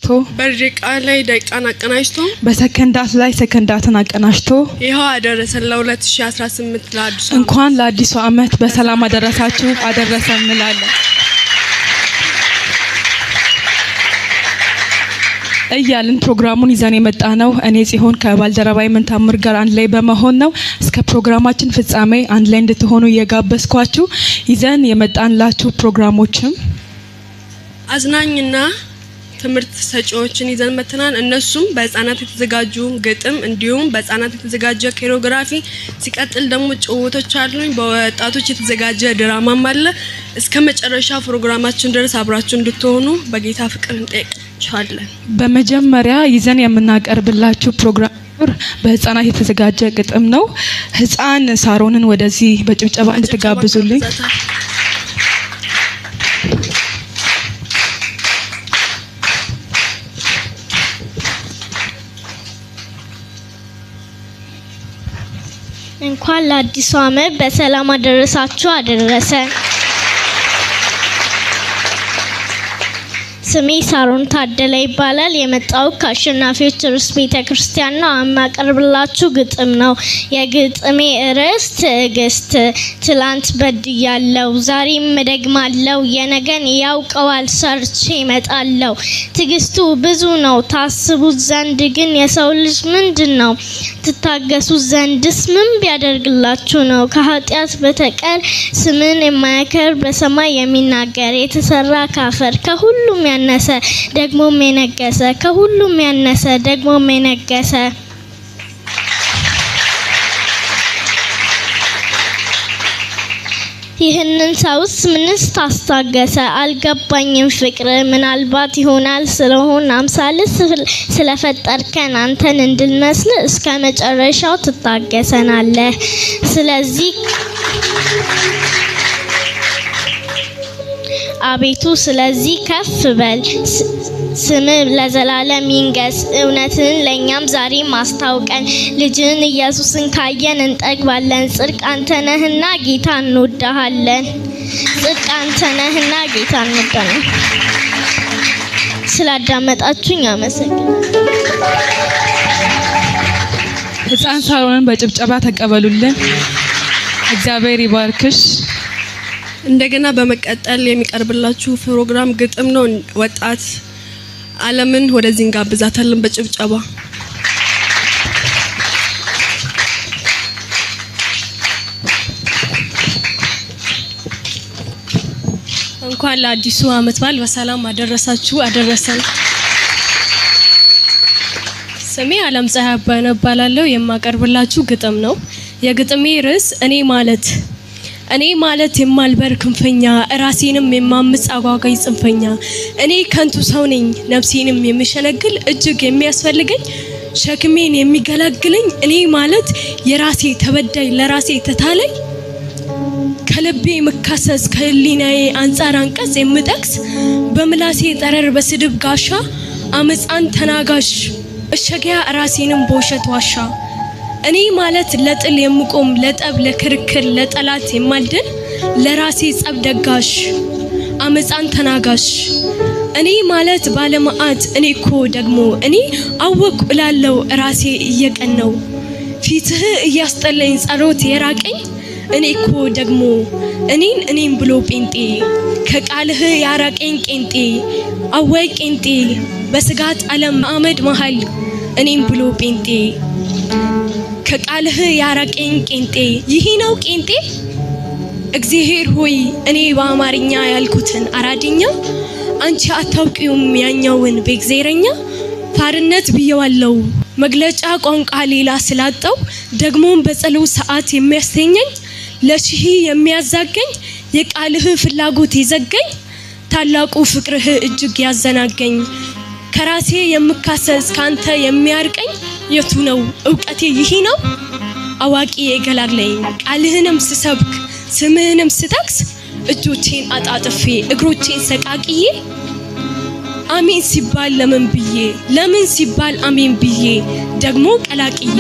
በደቂቃ ላይ ደቂቃን አቀናጅቶ በሰከንዳት ላይ ሰከንዳትን አቀናጅቶ ይኸው አደረሰን ለ2018 ለአዲሱ እንኳን ለአዲሱ ዓመት በሰላም አደረሳችሁ አደረሰን እንላለን። እያልን ፕሮግራሙን ይዘን የመጣነው እኔ ጽዮን ከባልደረባይ መንታምር ጋር አንድ ላይ በመሆን ነው። እስከ ፕሮግራማችን ፍጻሜ አንድ ላይ እንድትሆኑ እየጋበዝኳችሁ ይዘን የመጣንላችሁ ፕሮግራሞችም አዝናኝና ትምህርት ሰጪዎችን ይዘን መተናል። እነሱም በህፃናት የተዘጋጁ ግጥም እንዲሁም በህፃናት የተዘጋጀ ኮሪዮግራፊ ሲቀጥል ደግሞ ጭውውቶች አሉኝ። በወጣቶች የተዘጋጀ ድራማም አለ። እስከ መጨረሻ ፕሮግራማችን ድረስ አብራችሁ እንድትሆኑ በጌታ ፍቅር እንጠይቃችኋለን። በመጀመሪያ ይዘን የምናቀርብላችሁ ፕሮግራም በህፃናት የተዘጋጀ ግጥም ነው። ህፃን ሳሮንን ወደዚህ በጭብጨባ እንድትጋብዙልኝ። እንኳን ለአዲሱ ዓመት በሰላም አደረሳችሁ አደረሰ። ስሜ ሳሮን ታደለ ይባላል። የመጣው ከአሸናፊዎች ርዕስ ቤተክርስቲያን ነው። አማቀርብላችሁ ግጥም ነው። የግጥሜ ርዕስ ትዕግስት። ትላንት በድያለው ዛሬም እደግማለው፣ የነገን ያውቀዋል ሰርቼ እመጣለው። ትዕግስቱ ብዙ ነው ታስቡት ዘንድ ግን የሰው ልጅ ምንድነው? ትታገሱት ዘንድስ ምን ቢያደርግላችሁ ነው? ከኃጢአት በተቀር ስምን የማያከር በሰማይ የሚናገር የተሰራ ካፈር ከሁሉም ያነሰ ደግሞም የነገሰ ከሁሉም ያነሰ ደግሞም የነገሰ ይህንን ሰውስ ምንስ ታስታገሰ? አልገባኝም ፍቅር ምናልባት ይሆናል ስለሆነ አምሳል ስለፈጠርከን አንተን እንድንመስል እስከ መጨረሻው ትታገሰናለህ። ስለዚህ አቤቱ ስለዚህ ከፍ በል፣ ስም ለዘላለም ይንገስ። እውነትን ለኛም ዛሬ ማስታውቀን፣ ልጅን ኢየሱስን ካየን እንጠግባለን። ጽድቅ አንተ ነህና ጌታ እንወድሃለን። ጽድቅ አንተ ነህና ጌታ እንወድሃለን። ስላዳመጣችሁኝ አመሰግናለሁ። ህፃን ሳሮንን በጭብጨባ ተቀበሉልን። እግዚአብሔር ይባርክሽ። እንደገና በመቀጠል የሚቀርብላችሁ ፕሮግራም ግጥም ነው። ወጣት ዓለምን ወደዚህ እንጋብዛታለን በጭብጨባ። እንኳን ለአዲሱ ዓመት በዓል በሰላም አደረሳችሁ አደረሰን። ስሜ ዓለም ፀሐይ አባይነህ እባላለሁ። የማቀርብላችሁ ግጥም ነው። የግጥሜ ርዕስ እኔ ማለት የማልበር ክንፈኛ፣ ራሴንም የማምጽ አጓጓይ ጽንፈኛ፣ እኔ ከንቱ ሰው ነኝ ነፍሴንም የምሸነግል እጅግ የሚያስፈልገኝ ሸክሜን የሚገላግለኝ፣ እኔ ማለት የራሴ ተበዳይ ለራሴ ተታላይ፣ ከልቤ መካሰስ ከህሊናዬ አንጻር አንቀጽ የምጠቅስ፣ በምላሴ ጠረር በስድብ ጋሻ አመፃን ተናጋሽ፣ እሸጊያ ራሴንም በውሸት ዋሻ፣ እኔ ማለት ለጥል የምቆም ለጠብ ለክርክር ለጠላት የማልድን ለራሴ ጸብ ደጋሽ አመፃን ተናጋሽ፣ እኔ ማለት ባለመዓት እኔኮ ደግሞ እኔ አወቅ እላለው ራሴ እየቀነው፣ ፊትህ እያስጠለኝ ጸሎት የራቀኝ እኔኮ ደግሞ እኔን ብሎ ጴንጤ፣ ከቃልህ ያራቀኝ ቄንጤ አወይ ቄንጤ፣ በስጋት ዓለም አመድ መሃል እኔን ብሎ ጴንጤ፣ ከቃልህ ያራቀኝ ቄንጤ። ይህ ነው ቄንጤ? እግዚአብሔር ሆይ እኔ በአማርኛ ያልኩትን አራድኛ፣ አንቺ አታውቂውም ያኛውን በእግዚአብሔርኛ። ፋርነት ብየዋለው መግለጫ ቋንቋ ሌላ ስላጣው፣ ደግሞም በጸሎት ሰዓት የሚያስተኛኝ ለሺህ የሚያዛገኝ የቃልህ ፍላጎት ይዘገኝ፣ ታላቁ ፍቅርህ እጅግ ያዘናገኝ። ከራሴ የምካሰስ ካንተ የሚያርቀኝ የቱ ነው እውቀቴ? ይህ ነው አዋቂ የገላግለኝ። ቃልህንም ስሰብክ ስምህንም ስጠቅስ እጆቼን አጣጥፌ እግሮቼን ሰቃቅዬ፣ አሜን ሲባል ለምን ሲባል አሜን ብዬ ደግሞ ቀላቅዬ፣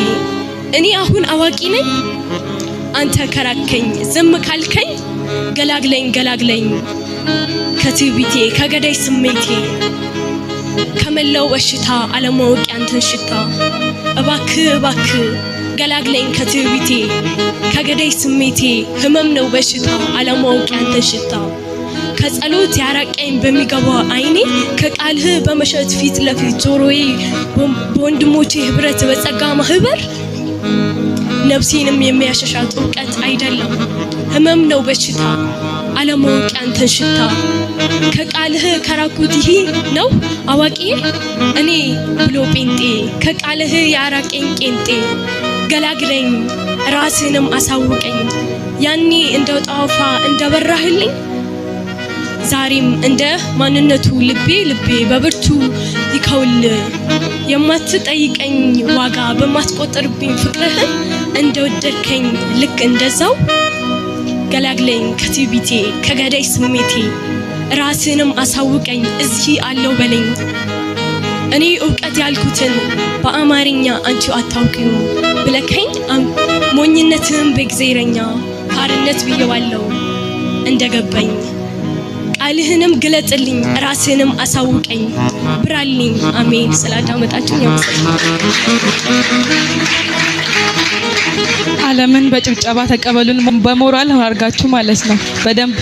እኔ አሁን አዋቂ ነኝ አንተ ከራከኝ ዝም ካልከኝ፣ ገላግለኝ ከትዕቢቴ ከገዳይ ስሜቴ ከመላው በሽታ አለማወቅ ያንተን ሽታ እባክህ እባክህ ገላግለኝ ከትዕቢቴ ከገዳይ ስሜቴ ህመም ነው በሽታ አለማወቅ ያንተን ሽታ ከጸሎት ያራቀኝ በሚገባ አይኔ ከቃልህ በመሸት ፊት ለፊት ጆሮዬ በወንድሞቼ ህብረት በጸጋ ማህበር ነፍሴንም የሚያሸሻት እውቀት አይደለም ህመም ነው በሽታ አለማወቅ ያንተን ሽታ ከቃልህ ከራኩት ይሄ ነው አዋቂ እኔ ብሎ ጴንጤ ከቃልህ ያራቀኝ ቄንጤ ገላግለኝ ራስህንም አሳውቀኝ ያኔ እንደው ጣፋ እንደበራህልኝ ዛሬም እንደ ማንነቱ ልቤ በብርቱ ይከውል የማትጠይቀኝ ዋጋ በማትቆጥርብኝ ፍቅርህ እንደወደድከኝ ልክ እንደዛው ገላግለኝ ከትዕቢቴ ከገዳይ ስሜቴ ራስህንም አሳውቀኝ እዚህ አለው በለኝ እኔ እውቀት ያልኩትን በአማርኛ አንቺ አታውቂው ብለከኝ ሞኝነትህም በእግዚአብሔርኛ ፓርነት ብየዋለው እንደገባኝ ቃልህንም ግለጥልኝ ራስህንም አሳውቀኝ ብራልኝ አሜን ስላዳመጣችሁኝ ዓለምን በጭብጨባ ተቀበሉን በሞራል አድርጋችሁ ማለት ነው በደንብ